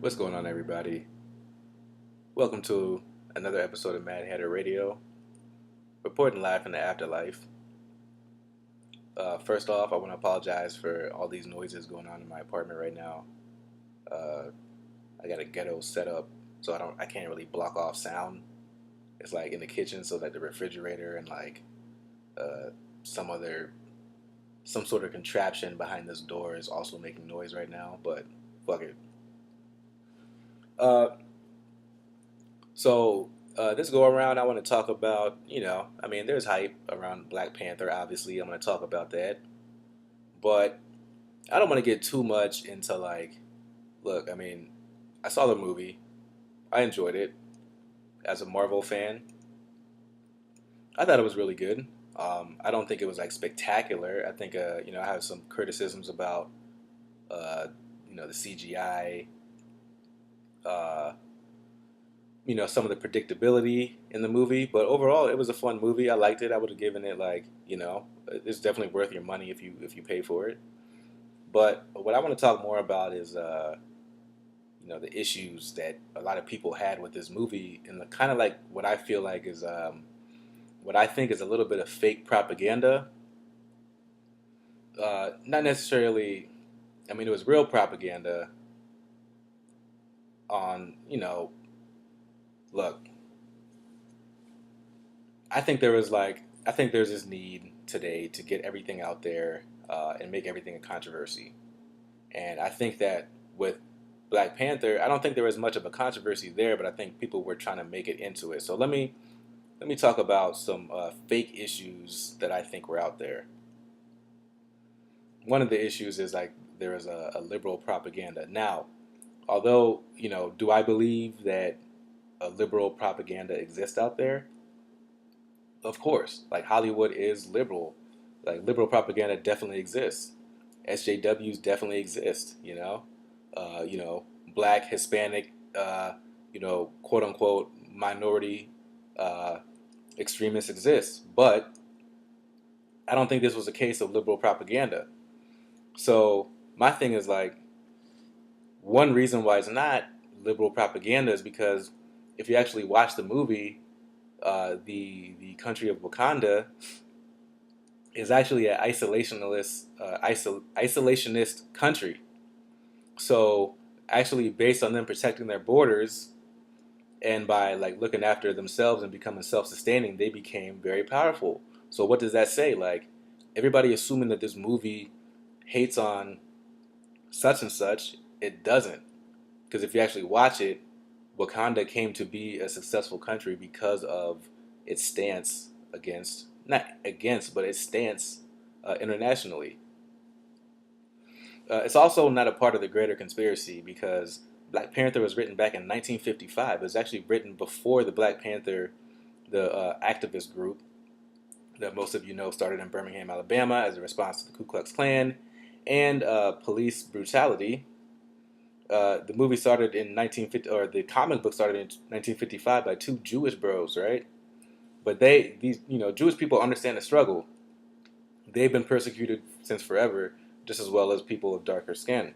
What's going on, everybody? Welcome to another episode of Mad Hatter Radio, reporting live from the afterlife. First off, I want to apologize for all these noises going on in my apartment right now. Uh, I got a ghetto setup, so I can't really block off sound. It's like in the kitchen, so like the refrigerator and like uh, some other some sort of contraption behind this door is also making noise right now. But fuck it. Uh, So this go around, I want to talk about, there's hype around Black Panther. Obviously, I'm going to talk about that, but I don't want to get too much into like, look, I saw the movie, I enjoyed it as a Marvel fan. I thought it was really good. I don't think it was like spectacular. I think, I have some criticisms about, uh, the CGI. Uh, some of the predictability in the movie, but overall it was a fun movie. I liked it. I would have given it like, it's definitely worth your money if you pay for it. But what I want to talk more about is the issues that a lot of people had with this movie, and the kind of like what I feel like is what I think is a little bit of fake propaganda. Not necessarily. It was real propaganda on, look, I think there's this need today to get everything out there and make everything a controversy. And I think that with Black Panther, I don't think there was much of a controversy there, but I think people were trying to make it into it. So let me talk about some fake issues that I think were out there. One of the issues is like there is a liberal propaganda. Now, although do I believe that a liberal propaganda exists out there? Of course, like Hollywood is liberal. Like liberal propaganda definitely exists. SJWs definitely exist. Black, Hispanic, quote unquote minority uh, extremists exist. But I don't think this was a case of liberal propaganda. So my thing is like one reason why it's not liberal propaganda is because if you actually watch the movie, the country of Wakanda is actually an isolationist country. So actually, based on them protecting their borders and by like looking after themselves and becoming self-sustaining, they became very powerful. So what does that say? Like everybody assuming that this movie hates on such and such, it doesn't. Because if you actually watch it, Wakanda came to be a successful country because of its stance against, not against, but its stance internationally. It's also not a part of the greater conspiracy because Black Panther was written back in 1955. It was actually written before the Black Panther, the activist group that most of you know started in Birmingham, Alabama as a response to the Ku Klux Klan and police brutality. The movie started in 1950, or the comic book started in 1955 by two Jewish bros, right? But these Jewish people understand the struggle. They've been persecuted since forever, just as well as people of darker skin.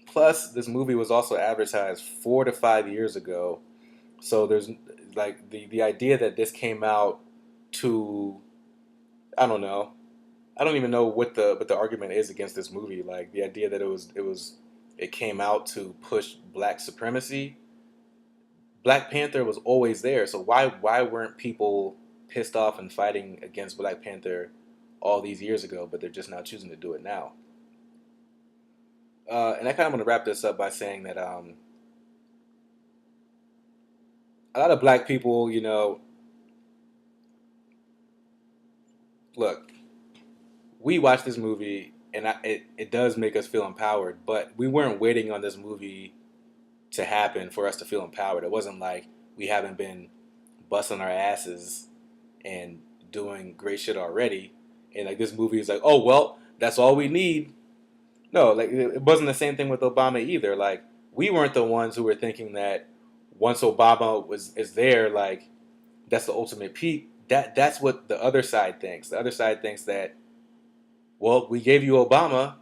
Plus, this movie was also advertised 4 to 5 years ago, so there's like the idea that this came out to, I don't know, I don't even know what the argument is against this movie. Like the idea that it came out to push black supremacy. Black Panther was always there, so why weren't people pissed off and fighting against Black Panther all these years ago, but they're just now choosing to do it now? And I kind of want to wrap this up by saying that a lot of black people, look, we watched this movie and it does make us feel empowered, but we weren't waiting on this movie to happen for us to feel empowered. It wasn't like we haven't been busting our asses and doing great shit already. And like this movie is like, oh well, that's all we need. No, like it wasn't the same thing with Obama either. Like we weren't the ones who were thinking that once Obama was is there, like that's the ultimate peak. That's what the other side thinks. The other side thinks that, well, we gave you Obama,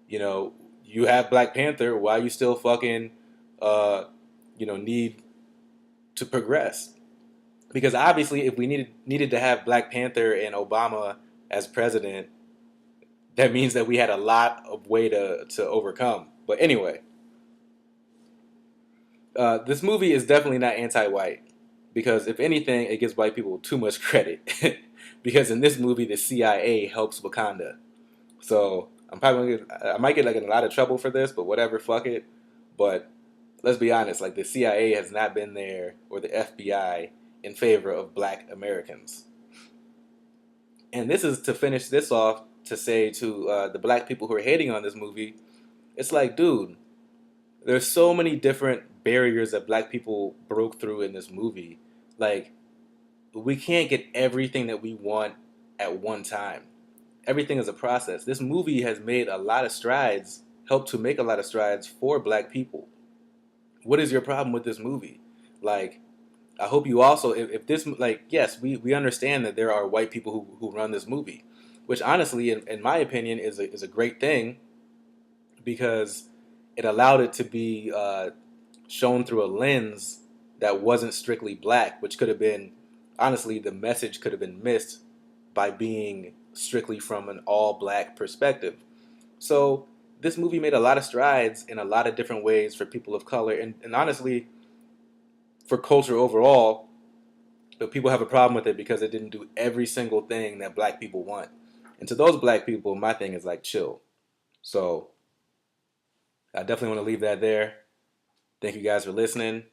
you know, you have Black Panther. Why you still fucking, uh, need to progress? Because obviously, if we needed to have Black Panther and Obama as president, that means that we had a lot of way to overcome. But anyway, this movie is definitely not anti-white because if anything, it gives white people too much credit. Because in this movie, the CIA helps Wakanda. So I might get like in a lot of trouble for this, but whatever, fuck it. But let's be honest, like the CIA has not been there or the FBI in favor of Black Americans. And this is to finish this off to say to the Black people who are hating on this movie, it's like, dude, there's so many different barriers that Black people broke through in this movie. Like, we can't get everything that we want at one time. Everything is a process. This movie has made a lot of strides, helped to make a lot of strides for Black people. What is your problem with this movie? Like, I hope you also, if this, like, yes, we understand that there are white people who run this movie, which honestly, in my opinion, is a great thing because it allowed it to be shown through a lens that wasn't strictly black, which could have been, honestly, the message could have been missed by being strictly from an all black perspective. So this movie made a lot of strides in a lot of different ways for people of color, and honestly, for culture overall. But people have a problem with it because it didn't do every single thing that black people want. And to those black people, my thing is like chill. So I definitely want to leave that there. Thank you guys for listening.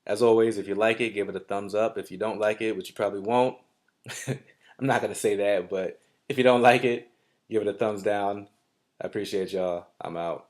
As always, if you like it, give it a thumbs up. If you don't like it, which you probably won't, I'm not going to say that, but if you don't like it, give it a thumbs down. I appreciate y'all. I'm out.